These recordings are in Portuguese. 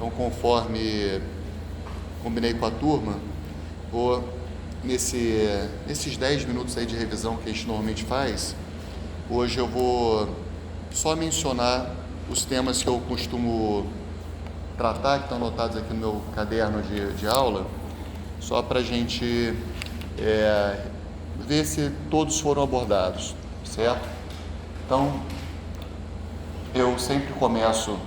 Então, conforme combinei com a turma, vou nesses 10 minutos aí de revisão que a gente normalmente faz, hoje eu vou só mencionar os temas que eu costumo tratar, que estão anotados aqui no meu caderno de aula, só para a gente ver se todos foram abordados, certo? Então, eu sempre começo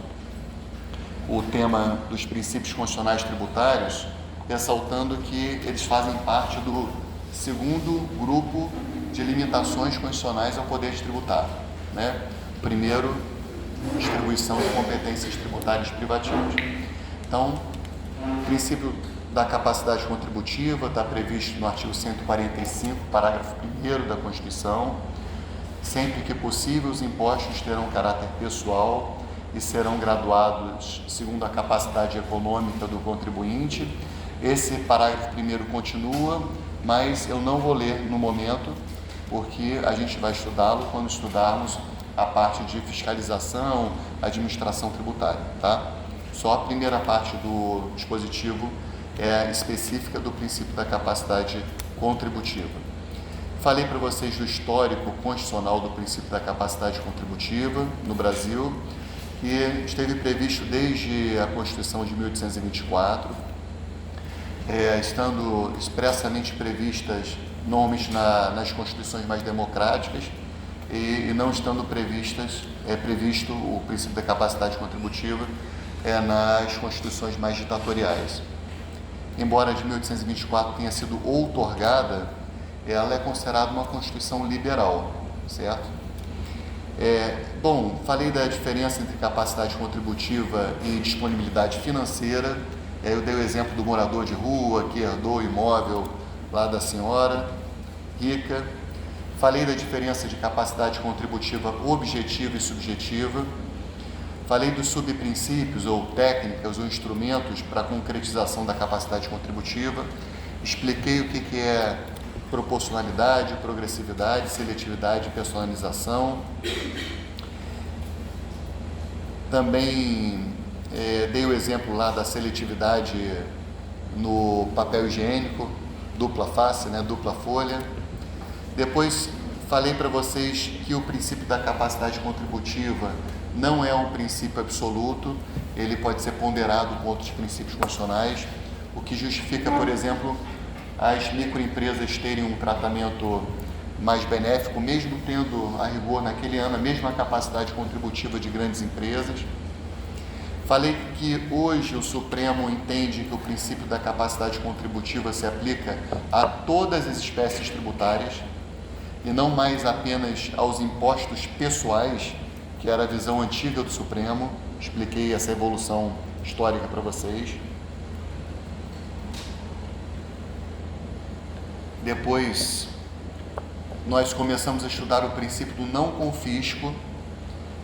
o tema dos princípios constitucionais tributários ressaltando que eles fazem parte do segundo grupo de limitações constitucionais ao poder tributário, né? Primeiro, distribuição de competências tributárias privativas. Então, o princípio da capacidade contributiva está previsto no artigo 145, parágrafo 1º da Constituição. Sempre que possível, os impostos terão caráter pessoal e serão graduados segundo a capacidade econômica do contribuinte. Esse parágrafo 1º continua, mas eu não vou ler no momento, porque a gente vai estudá-lo quando estudarmos a parte de fiscalização, administração tributária, tá? Só a primeira parte do dispositivo é específica do princípio da capacidade contributiva. Falei para vocês do histórico constitucional do princípio da capacidade contributiva no Brasil, que esteve previsto desde a Constituição de 1824, estando expressamente previstas normalmente nas constituições mais democráticas e não estando previsto o princípio da capacidade contributiva nas constituições mais ditatoriais. Embora a de 1824 tenha sido outorgada, ela é considerada uma Constituição liberal, certo? Falei da diferença entre capacidade contributiva e disponibilidade financeira. Eu dei o exemplo do morador de rua que herdou o imóvel lá da senhora rica. Falei da diferença de capacidade contributiva objetiva e subjetiva. Falei dos subprincípios ou técnicas ou instrumentos para a concretização da capacidade contributiva. Expliquei o que é proporcionalidade, progressividade, seletividade e personalização. Também dei o exemplo lá da seletividade no papel higiênico, dupla face, né, dupla folha. Depois falei para vocês que o princípio da capacidade contributiva não é um princípio absoluto, ele pode ser ponderado com outros princípios constitucionais, o que justifica, por exemplo, as microempresas terem um tratamento mais benéfico, mesmo tendo a rigor naquele ano a mesma capacidade contributiva de grandes empresas. Falei que hoje o Supremo entende que o princípio da capacidade contributiva se aplica a todas as espécies tributárias e não mais apenas aos impostos pessoais, que era a visão antiga do Supremo. Expliquei essa evolução histórica para vocês. Depois, nós começamos a estudar o princípio do não confisco,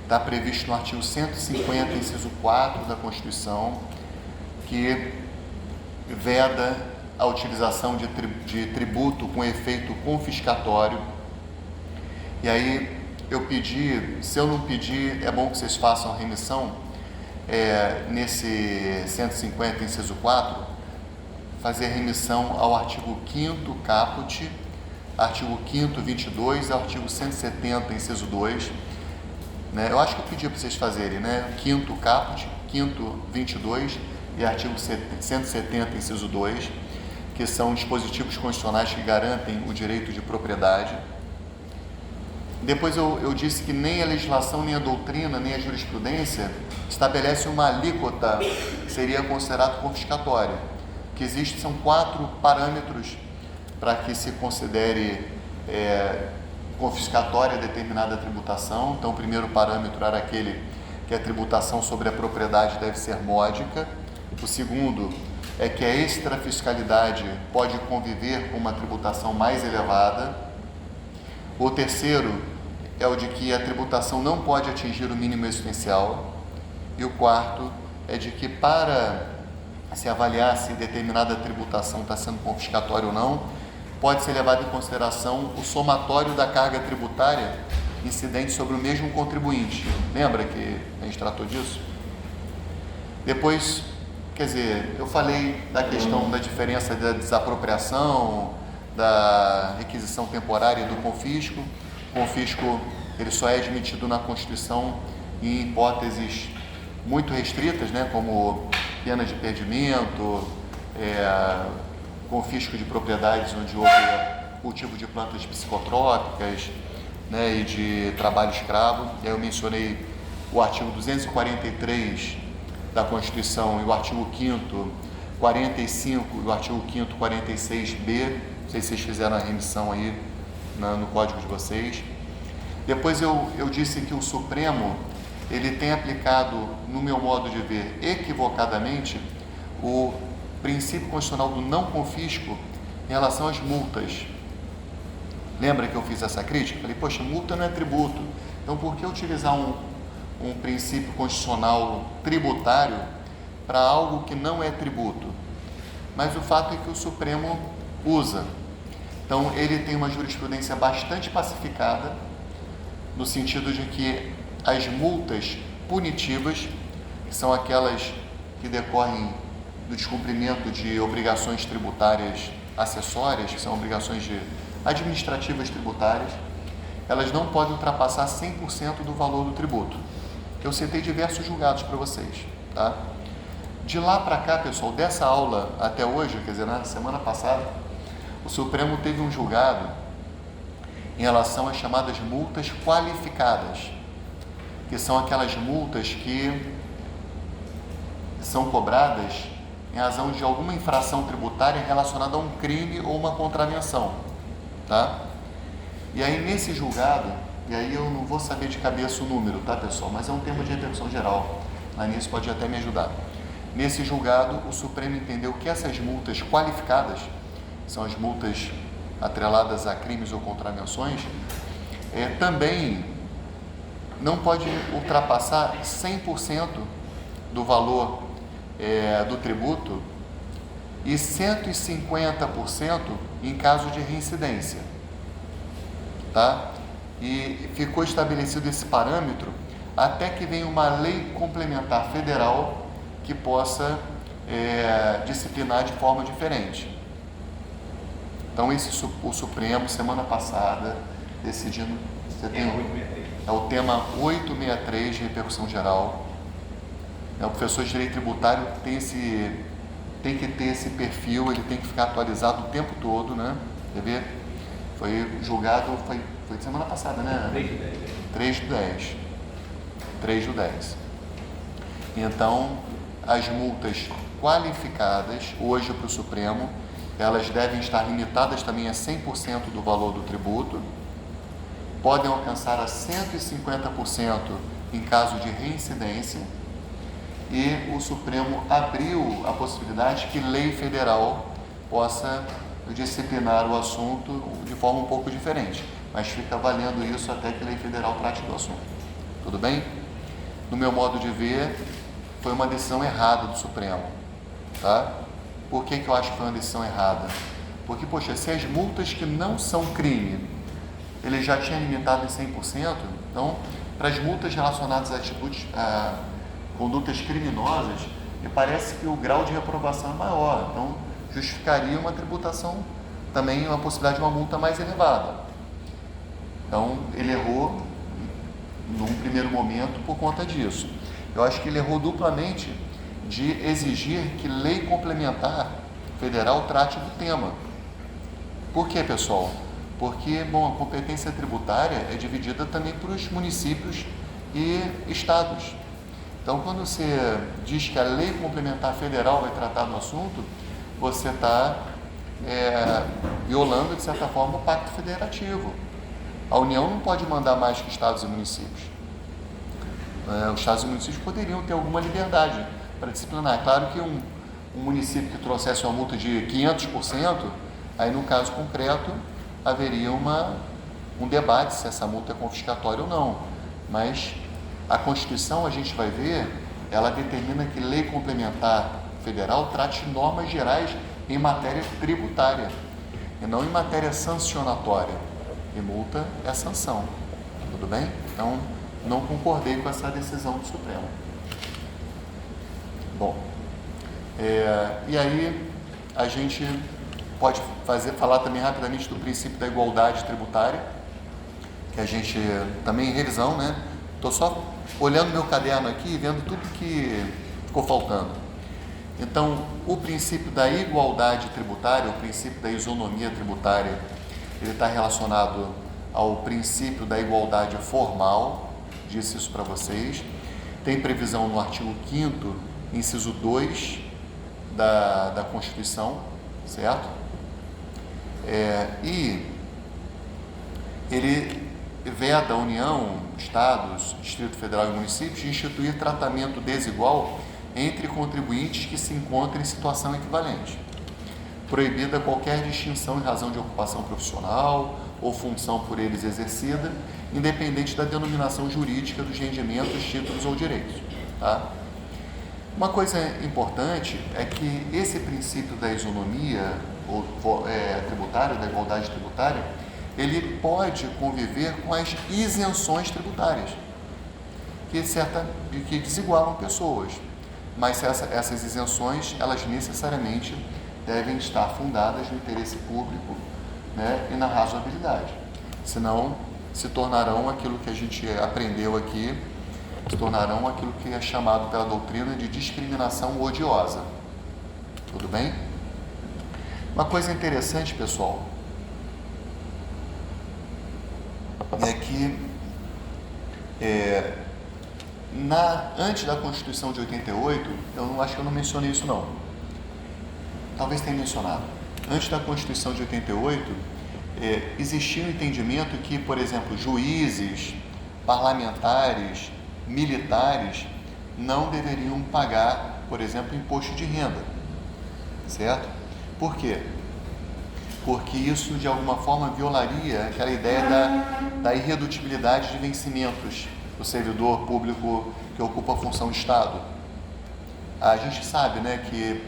está previsto no artigo 150, inciso 4 da Constituição, que veda a utilização de tributo com efeito confiscatório. E aí eu pedi, se eu não pedir, é bom que vocês façam a remissão, nesse 150, inciso 4, fazer remissão ao artigo 5º caput, artigo 5º 22 e artigo 170, inciso 2, né? Eu acho que eu pedi para vocês fazerem, né? 5º caput, 5º 22 e artigo 170, inciso 2, que são dispositivos constitucionais que garantem o direito de propriedade. Depois eu disse que nem a legislação, nem a doutrina, nem a jurisprudência estabelece uma alíquota que seria considerado confiscatória. O que existe são 4 parâmetros para que se considere confiscatória determinada tributação. Então, o primeiro parâmetro era aquele que a tributação sobre a propriedade deve ser módica. O segundo é que a extrafiscalidade pode conviver com uma tributação mais elevada. O terceiro é o de que a tributação não pode atingir o mínimo existencial. E o quarto é de que, para se avaliar se determinada tributação está sendo confiscatória ou não, pode ser levado em consideração o somatório da carga tributária incidente sobre o mesmo contribuinte. Lembra que a gente tratou disso? Depois quer dizer, eu falei da questão da diferença da desapropriação, da requisição temporária e do confisco. O confisco, ele só é admitido na Constituição em hipóteses muito restritas, né, como pena de perdimento, confisco de propriedades onde houve cultivo de plantas psicotrópicas, né, e de trabalho escravo. E aí eu mencionei o artigo 243 da Constituição e o artigo 5º, 45 e o artigo 5º, 46b. Não sei se vocês fizeram a remissão aí no código de vocês. Depois eu disse que o Supremo, ele tem aplicado, no meu modo de ver, equivocadamente, o princípio constitucional do não confisco em relação às multas. Lembra que eu fiz essa crítica? Falei, poxa, multa não é tributo. Então, por que utilizar um princípio constitucional tributário para algo que não é tributo? Mas o fato é que o Supremo usa. Então, ele tem uma jurisprudência bastante pacificada, no sentido de que as multas punitivas, que são aquelas que decorrem do descumprimento de obrigações tributárias acessórias, que são obrigações administrativas tributárias, elas não podem ultrapassar 100% do valor do tributo. Eu citei diversos julgados para vocês, tá? De lá para cá, pessoal, dessa aula até hoje, quer dizer, na semana passada, o Supremo teve um julgado em relação às chamadas multas qualificadas, que são aquelas multas que são cobradas em razão de alguma infração tributária relacionada a um crime ou uma contravenção, tá? E aí nesse julgado, e aí eu não vou saber de cabeça o número, tá, pessoal? Mas é um termo de repercussão geral, a Nisso pode até me ajudar. Nesse julgado, o Supremo entendeu que essas multas qualificadas, são as multas atreladas a crimes ou contravenções, também não pode ultrapassar 100% do valor do tributo e 150% em caso de reincidência, tá? E ficou estabelecido esse parâmetro até que venha uma lei complementar federal que possa disciplinar de forma diferente. Então, o Supremo, semana passada, decidindo... É o tema 863 de repercussão geral. O professor de Direito Tributário tem que ter esse perfil, ele tem que ficar atualizado o tempo todo, né? Quer ver? Foi julgado, foi de semana passada, né? 3 do 10. Então, as multas qualificadas, hoje para o Supremo, elas devem estar limitadas também a 100% do valor do tributo, podem alcançar a 150% em caso de reincidência, e o Supremo abriu a possibilidade que lei federal possa disciplinar o assunto de forma um pouco diferente, mas fica valendo isso até que a lei federal trate do assunto. Tudo bem? No meu modo de ver, foi uma decisão errada do Supremo, tá? Por que eu acho que foi uma decisão errada? Porque, poxa, se as multas que não são crime, ele já tinha limitado em 100%, então, para as multas relacionadas a condutas criminosas, me parece que o grau de reprovação é maior, então justificaria uma tributação, também uma possibilidade de uma multa mais elevada. Então, ele errou num primeiro momento por conta disso. Eu acho que ele errou duplamente de exigir que lei complementar federal trate do tema. Por quê, pessoal? Porque, bom, a competência tributária é dividida também para os municípios e estados. Então, quando você diz que a lei complementar federal vai tratar do assunto, você está violando, de certa forma, o pacto federativo. A União não pode mandar mais que estados e municípios. Os estados e municípios poderiam ter alguma liberdade para disciplinar. É claro que um município que trouxesse uma multa de 500%, aí no caso concreto haveria um debate se essa multa é confiscatória ou não. Mas a Constituição, a gente vai ver, ela determina que lei complementar federal trate normas gerais em matéria tributária e não em matéria sancionatória. E multa é sanção. Tudo bem? Então, não concordei com essa decisão do Supremo. Bom, E aí a gente pode falar também rapidamente do princípio da igualdade tributária, que a gente também em revisão, né? Estou só olhando meu caderno aqui e vendo tudo que ficou faltando. Então, o princípio da igualdade tributária, o princípio da isonomia tributária, ele está relacionado ao princípio da igualdade formal, disse isso para vocês. Tem previsão no artigo 5º, inciso 2 da Constituição, certo? E ele veda a União, Estados, Distrito Federal e municípios de instituir tratamento desigual entre contribuintes que se encontrem em situação equivalente. Proibida qualquer distinção em razão de ocupação profissional ou função por eles exercida, independente da denominação jurídica dos rendimentos, títulos ou direitos. Tá? Uma coisa importante é que esse princípio da isonomia tributária, da igualdade tributária, ele pode conviver com as isenções tributárias, que desigualam pessoas. Mas essas isenções, elas necessariamente devem estar fundadas no interesse público, né, e na razoabilidade. Senão, se tornarão aquilo que a gente aprendeu aqui, se tornarão aquilo que é chamado pela doutrina de discriminação odiosa. Tudo bem? Uma coisa interessante, pessoal, é que antes da Constituição de 88, acho que eu não mencionei isso não, talvez tenha mencionado, antes da Constituição de 88, existia um entendimento que, por exemplo, juízes, parlamentares, militares não deveriam pagar, por exemplo, imposto de renda, certo? Por quê? Porque isso de alguma forma violaria aquela ideia da irredutibilidade de vencimentos do servidor público que ocupa a função de Estado. A gente sabe, né, que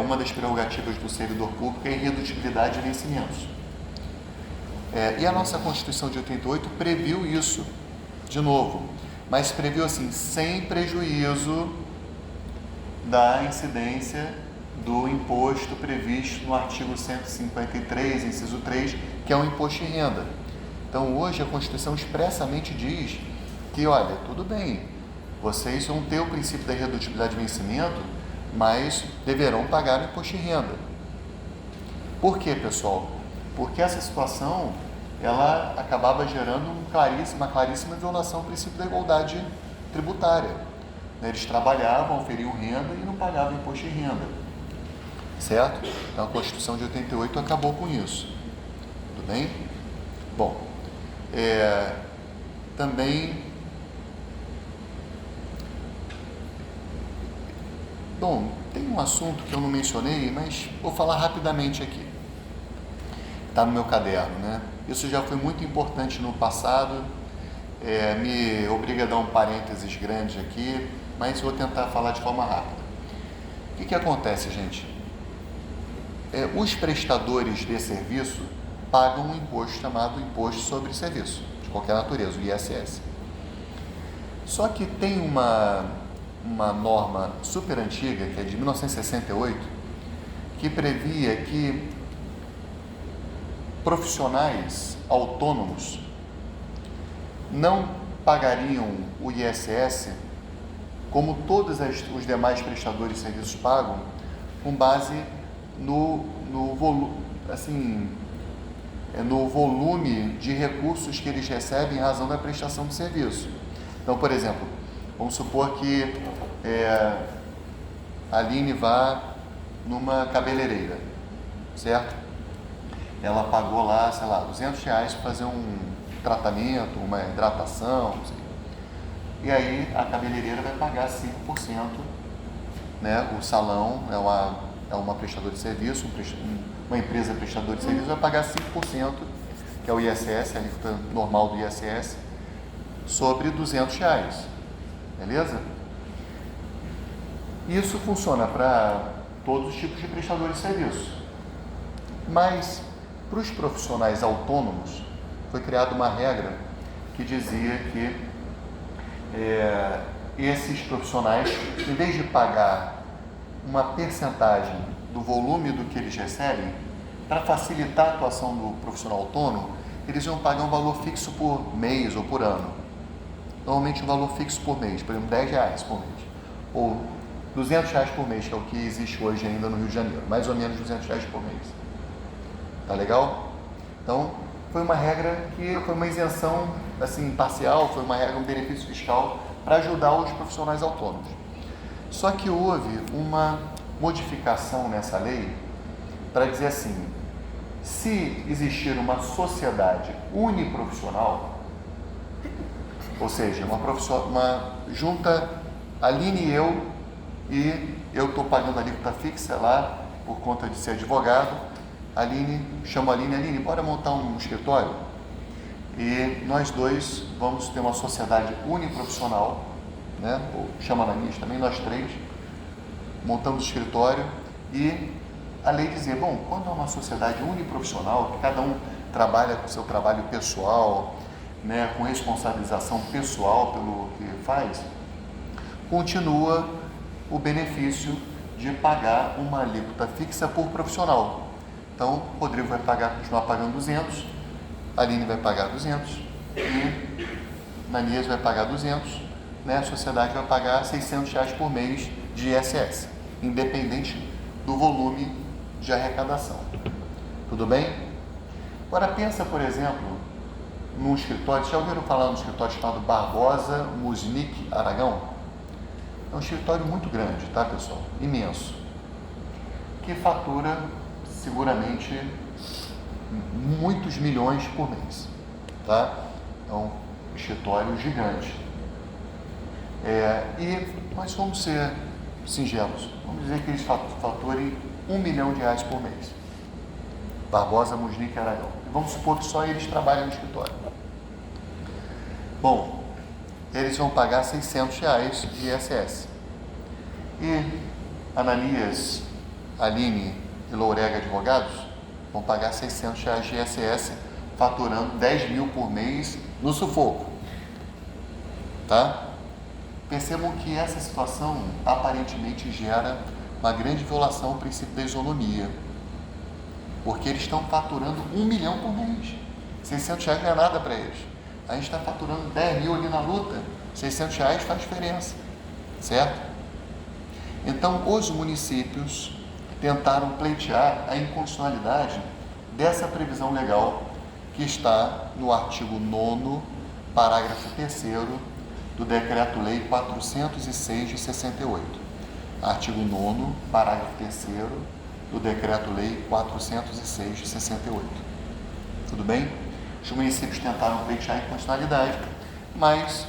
uma das prerrogativas do servidor público é a irredutibilidade de vencimentos. E a nossa Constituição de 88 previu isso, de novo, mas previu assim, sem prejuízo da incidência do imposto previsto no artigo 153, inciso 3, que é o imposto de renda. Então, hoje a Constituição expressamente diz que, olha, tudo bem, vocês vão ter o princípio da irredutibilidade de vencimento, mas deverão pagar o imposto de renda. Por quê, pessoal? Porque essa situação, ela acabava gerando uma claríssima violação do princípio da igualdade tributária. Eles trabalhavam, oferiam renda e não pagavam imposto de renda. Certo? Então a Constituição de 88 acabou com isso. Tudo bem? Bom, também... Bom, tem um assunto que eu não mencionei, mas vou falar rapidamente aqui. Está no meu caderno, né? Isso já foi muito importante no passado, me obriga a dar um parênteses grande aqui, mas vou tentar falar de forma rápida. O que acontece, gente? Os prestadores de serviço pagam um imposto chamado Imposto sobre Serviço, de qualquer natureza, o ISS. Só que tem uma norma super antiga, que é de 1968, que previa que profissionais autônomos não pagariam o ISS como todos os demais prestadores de serviços pagam, com base no volume de recursos que eles recebem em razão da prestação de serviço. Então, por exemplo, vamos supor que a Aline vá numa cabeleireira, certo? Ela pagou lá, sei lá, R$200 para fazer um tratamento, uma hidratação, não sei. E aí a cabeleireira vai pagar 5%, né? O salão é uma prestadora de serviço, uma empresa prestadora de serviço vai pagar 5%, que é o ISS, a alíquota normal do ISS, sobre R$200, beleza? Isso funciona para todos os tipos de prestadores de serviço, mas para os profissionais autônomos foi criada uma regra que dizia que esses profissionais, em vez de pagar uma percentagem do volume do que eles recebem, para facilitar a atuação do profissional autônomo, eles vão pagar um valor fixo por mês ou por ano. Normalmente um valor fixo por mês, por exemplo, R$10 por mês, ou R$200 por mês, que é o que existe hoje ainda no Rio de Janeiro, mais ou menos R$200 por mês. Tá legal? Então, foi uma regra que foi uma isenção assim, parcial, foi uma regra, um benefício fiscal para ajudar os profissionais autônomos. Só que houve uma modificação nessa lei para dizer assim, se existir uma sociedade uniprofissional, ou seja, uma junta Aline e eu estou pagando a alíquota fixa lá por conta de ser advogado, chamo a Aline, bora montar um escritório? E nós dois vamos ter uma sociedade uniprofissional, né? Ou chama a Aline também, nós três, montamos o escritório e a lei dizia, bom, quando é uma sociedade uniprofissional, que cada um trabalha com o seu trabalho pessoal, né, com responsabilização pessoal pelo que faz, continua o benefício de pagar uma alíquota fixa por profissional. Então, o Rodrigo vai continuar pagando 200, a Aline vai pagar 200 e a Nanias vai pagar 200, né, a sociedade vai pagar R$600 por mês de ISS, independente do volume de arrecadação. Tudo bem? Agora pensa, por exemplo, num escritório, já ouviram falar num escritório chamado Barbosa Musnick Aragão? É um escritório muito grande, tá, pessoal? Imenso. Que fatura, seguramente, muitos milhões por mês, tá? É um escritório gigante. E nós vamos ser singelos. Vamos dizer que eles faturem R$1 milhão por mês. Barbosa Musnick Aragão. Vamos supor que só eles trabalham no escritório. Bom, eles vão pagar R$600 de ISS. E Ananias, Aline e Lourega Advogados vão pagar R$600 de ISS, faturando 10 mil por mês no sufoco. Tá? Percebam que essa situação aparentemente gera uma grande violação ao princípio da isonomia, porque eles estão faturando R$1 milhão por mês. R$600 não é nada para eles. A gente está faturando 10 mil ali na luta, R$600 faz diferença, certo? Então, os municípios tentaram pleitear a inconstitucionalidade dessa previsão legal que está no artigo 9º, parágrafo 3º do Decreto-Lei 406 de 68. Artigo 9º, parágrafo 3º do Decreto-Lei 406 de 68. Tudo bem? Os municípios tentaram pleitear a inconstitucionalidade, mas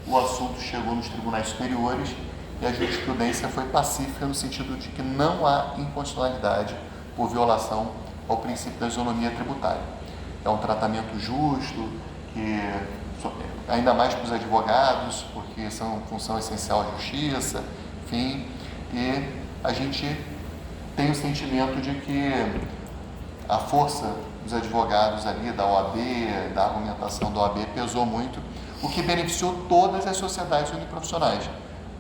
o assunto chegou nos tribunais superiores e a jurisprudência foi pacífica no sentido de que não há inconstitucionalidade por violação ao princípio da isonomia tributária. É um tratamento justo, que ainda mais para os advogados, porque são função essencial à justiça, enfim, e a gente tem o sentimento de que a força dos advogados ali, da OAB, da argumentação da OAB, pesou muito, o que beneficiou todas as sociedades uniprofissionais,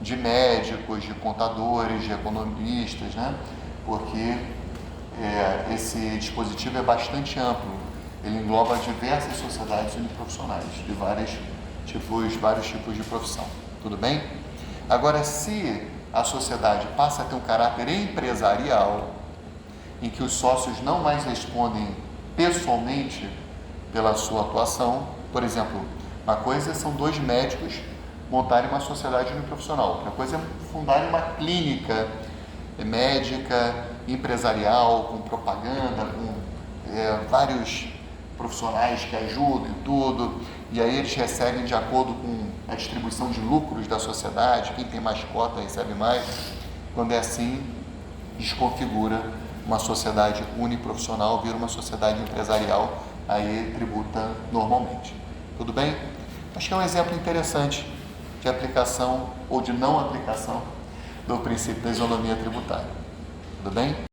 de médicos, de contadores, de economistas, né? Porque esse dispositivo é bastante amplo, ele engloba diversas sociedades uniprofissionais, de vários tipos de profissão, tudo bem? Agora, se a sociedade passa a ter um caráter empresarial, em que os sócios não mais respondem pessoalmente pela sua atuação, por exemplo, uma coisa são 2 médicos montarem uma sociedade uniprofissional, outra coisa é fundarem uma clínica médica, empresarial, com propaganda, com vários profissionais que ajudam e tudo, e aí eles recebem de acordo com a distribuição de lucros da sociedade, quem tem mais cota recebe mais. Quando é assim, desconfigura uma sociedade uniprofissional, vira uma sociedade empresarial, aí tributa normalmente. Tudo bem? Acho que é um exemplo interessante de aplicação ou de não aplicação do princípio da isonomia tributária. Tudo bem?